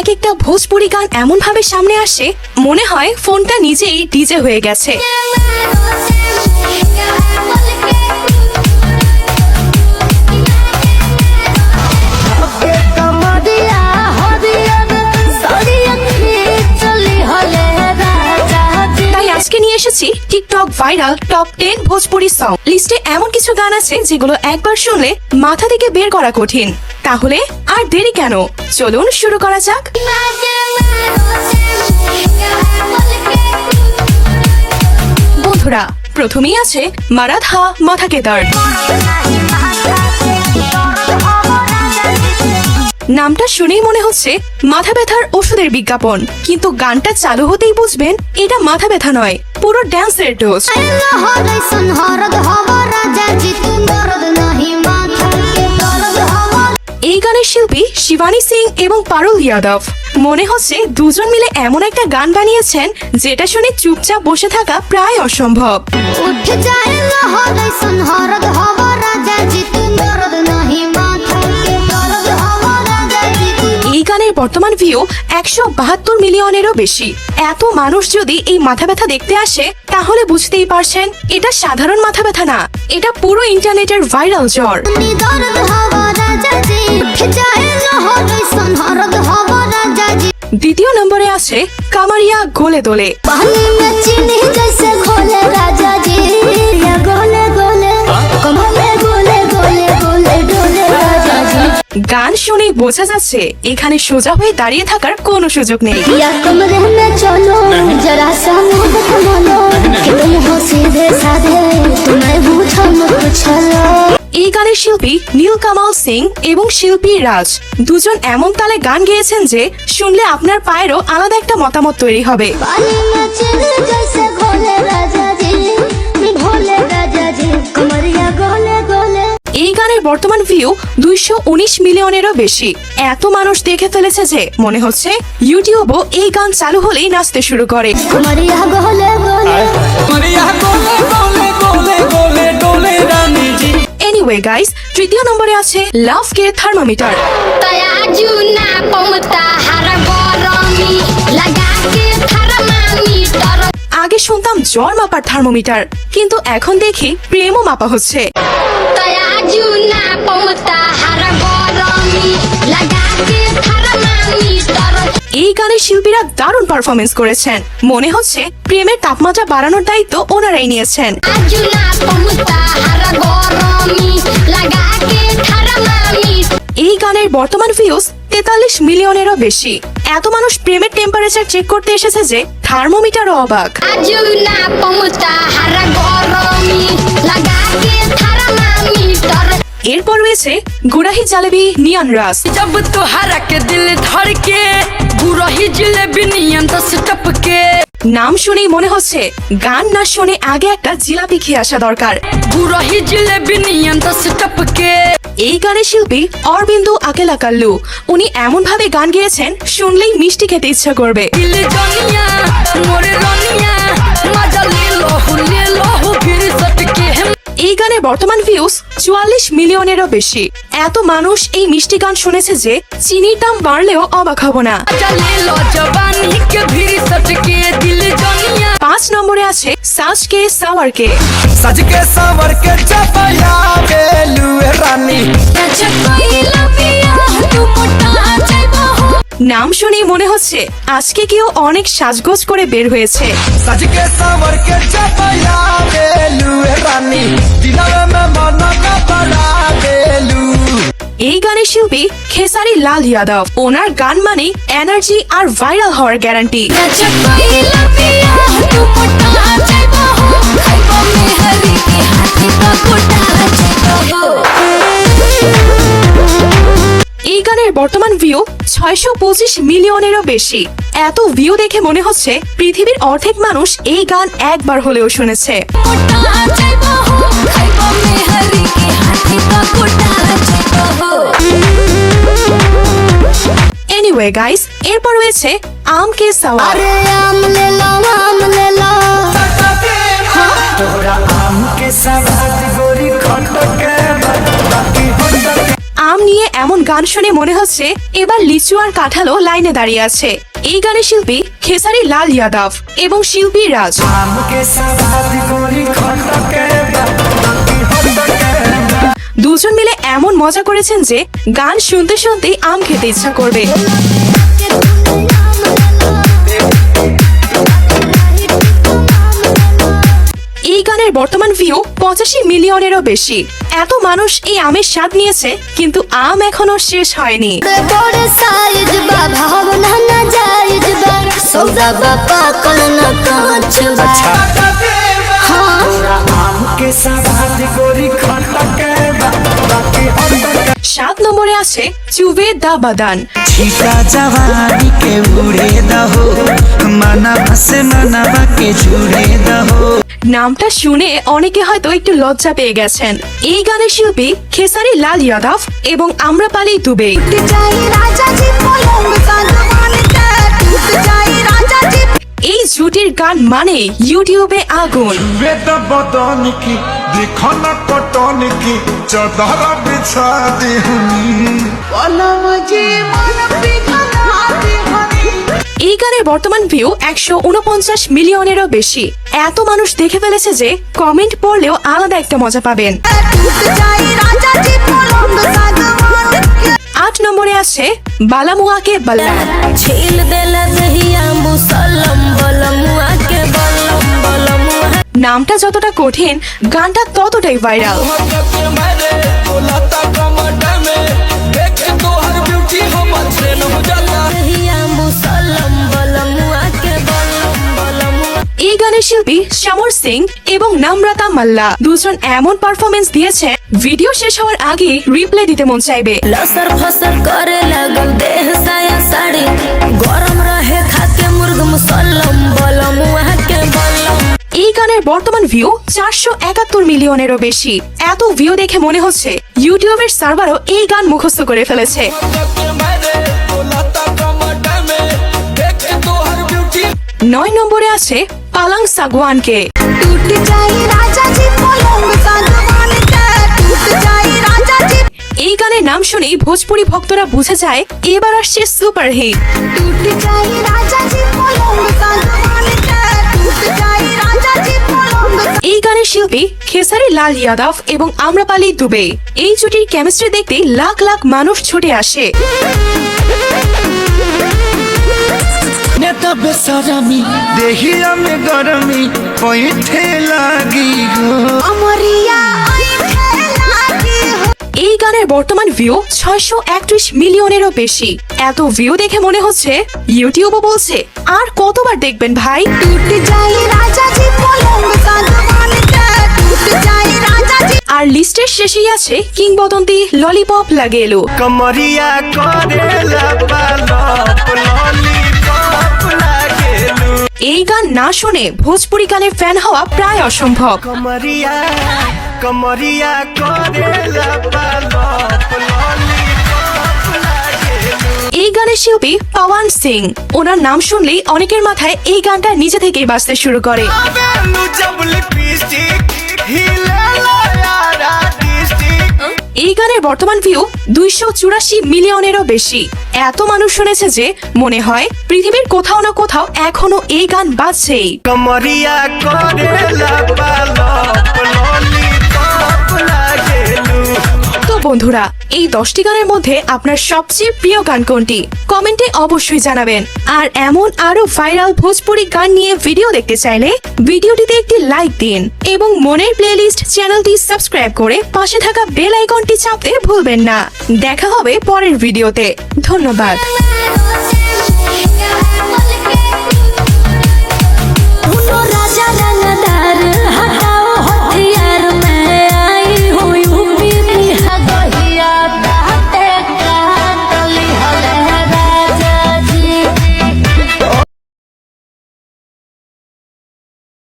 এক একটা ভোজপুরি গান এমন ভাবে সামনে আসে মনে হয় ফোনটা নিজেই ডিজে হয়ে গেছে। আজকে নিয়ে এসেছি TikTok viral top 10 Bhojpuri song লিস্টে। এমন কিছু গান আছে যেগুলো একবার শুনলে মাথা থেকে বের করা কঠিন। তাহলে আর দেরি কেন, চলুন শুরু করা যাক। বন্ধুরা, প্রথমেই আছে মারাঠা মাথা কে দর্দ। নামটা শুনেই মনে হচ্ছে মাথা ব্যথার ওষুধের বিজ্ঞাপন, কিন্তু গানটা চালু হতেই বুঝবেন এটা মাথা ব্যথা নয়, পুরো ড্যান্সের ডোজ। এই গানের শিল্পী শিবানী সিং এবং পারুল যাদব। মনে হচ্ছে দুজন মিলে এমন একটা গান বানিয়েছেন যেটা শুনে চুপচাপ বসে থাকা প্রায় অসম্ভব। এই গানের বর্তমান ভিউ 172 মিলিয়নেরও বেশি। এত মানুষ যদি এই মাথা ব্যথা দেখতে আসে তাহলে বুঝতেই পারছেন এটা সাধারণ মাথা ব্যথা না, এটা পুরো ইন্টারনেটের ভাইরাল জ্বর। দ্বিতীয় নম্বরে আছে কামারিয়া গোলে দোলে। গান শুনে বোঝা যাচ্ছে এখানে সোজা হয়ে দাঁড়িয়ে থাকার কোনো সুযোগ নেই। এই গানের শিল্পী নীলকামাল সিং এবং শিল্পী রাজ দুজন এমন তালে গান গেয়েছেন যে শুনলে আপনার পায়েরও আলাদা একটা মতামত তৈরি হবে। এই গানের বর্তমান ভিউ 219 মিলিয়নেরও বেশি। এত মানুষ দেখে ফেলেছে যে মনে হচ্ছে ইউটিউবও এই গান চালু হলেই নাচতে শুরু করে। এনিওয়ে গাইস, তৃতীয় নম্বরে আছে লাভ কে থার্মোমিটার। আগে শুনতাম জ্বর মাপার থার্মোমিটার, কিন্তু এখন দেখি প্রেমও মাপা হচ্ছে। এই গানের শিল্পীরা দারুণ পারফরমেন্স করেছেন, মনে হচ্ছে প্রেমের তাপমাত্রা বাড়ানোর দায়িত্ব ওনারাই নিয়েছেন। এই গানের বর্তমান ভিউজ 43 মিলিয়নেরও বেশি। এত মানুষ প্রেমের টেম্পারেচার চেক করতে এসেছে যে থার্মোমিটারও অবাক। এরপর রয়েছে গুড়াহি জালেবি নিয়ন রাস। নাম শুনেই মনে হচ্ছে গান না শুনে আগে একটা জিলাপি খেয়ে আসা দরকার। এই গানের শিল্পী অরবিন্দু আকেলা কাল্লু, উনি এমন ভাবে গান গেয়েছেন শুনলেই মিষ্টি খেতে ইচ্ছা করবে। এই গানের বর্তমান ভিউজ 44 মিলিয়নেরও বেশি। এত মানুষ এই মিষ্টি গান শুনেছে যে চিনির দাম বাড়লেও অবাক হব না। 5 নম্বরে আছে সাজ কে সাওয়ার কে। নাম শুনেই মনে হচ্ছে আজকে কেউ অনেক সাজগোজ করে বের হয়েছে। এই গানের শিল্পী খেসারি লাল যাদব, ওনার গান মানে এনার্জি আর ভাইরাল হওয়ার গ্যারান্টি। এই গানের বর্তমান ভিউ 625 মিলিয়নেরও বেশি। এত ভিউ দেখে মনে হচ্ছে পৃথিবীর অর্ধেক মানুষ এই গান একবার হলেও শুনেছে। এনিওয়ে গাইস, এরপর রয়েছে আম কে সাওয়ার। আম নিয়ে এমন গান শুনে মনে হচ্ছে এবার লিচু আর কাঁঠালও লাইনে দাঁড়িয়ে আছে। এই গানের শিল্পী খেসারি লাল যাদব এবং শিল্পী রাজ। দুজন মিলে এমন মজা করেছেন যে গান শুনতে শুনতেই আম খেতে ইচ্ছা করবে। এই গানের বর্তমান ভিউ 85 মিলিয়নেরও বেশি। এত মানুষ এই আমের স্বাদ নিয়েছে, কিন্তু আম এখনো শেষ হয়নি। সাত নম্বরে আছে চুবে দা বাদান। নামটা শুনে অনেকে হয়তো একটু লজ্জা পেয়ে গেছেন। এই গানের শিল্পী খেসারি লাল যাদব এবং আম্রপালি দুবে। এই জুটির গান মানে ইউটিউবে আগুন। এই গানের বর্তমান ভিউ 149 মিলিয়নেরও বেশি। এত মানুষ দেখে ফেলেছে যে কমেন্ট পড়লেও আলাদা একটা মজা পাবেন। 8 নম্বরে আছে বালামুয়াকে বাল্লা। নামটা যতটা কঠিন, গানটা ততটাই ভাইরাল। এই গানের শিল্পী সমর সিং এবং নম্রতা মাল্লা দুজন এমন পারফরমেন্স দিয়েছে, ভিডিও শেষ হওয়ার আগে রিপ্লে দিতে মন চাইবে। এই গানের বর্তমান ভিউ 471 মিলিয়নেরও বেশি। এত ভিউ দেখে মনে হচ্ছে ইউটিউবের সার্ভারও এই গান মুখস্থ করে ফেলেছে। 9 নম্বরে আছে পালং সাগওয়ানকে। এই গানের নাম শুনেই ভোজপুরি ভক্তরা বুঝে যায় এবার আসছে সুপার হিট। এই গানের শিল্পী খেসারি লাল যাদব এবং আম্রপালি দুবে। এই জুটির কেমিস্ট্রি দেখতে লাখ লাখ মানুষ ছুটে আসে। এই গানের বর্তমান ভিউ 631 মিলিয়নেরও বেশি। এত ভিউ দেখে মনে হচ্ছে ইউটিউবও বলছে আর কতবার দেখবেন ভাই। আর লিস্টের শেষেই আছে কিংবদন্তি ললিপপ লাগেলো। এই গান না শুনে ভোজপুরি গানের ফ্যান হওয়া প্রায় অসম্ভব। এই গানের শিল্পী পওয়ান সিং। ওনার নাম শুনলেই অনেকের মাথায় এই গানটা নিজে থেকেই বাজতে শুরু করে। এই গানের বর্তমান ভিউ 284 মিলিয়নেরও বেশি। এত মানুষ শুনেছে যে মনে হয় পৃথিবীর কোথাও না কোথাও এখনো এই গান বাজছেই। তো বন্ধুরা, এই 10টি গানের মধ্যে আপনার সবচেয়ে প্রিয় গান কোনটি কমেন্টে অবশ্যই জানাবেন। আর এমন আরো ভাইরাল ভোজপুরি গান নিয়ে ভিডিও দেখতে চাইলে ভিডিওটিতে একটি লাইক দিন এবং মনের প্লেলিস্ট চ্যানেলটি সাবস্ক্রাইব করে পাশে থাকা বেল আইকনটি চাপতে ভুলবেন না। দেখা হবে পরের ভিডিওতে। ধন্যবাদ।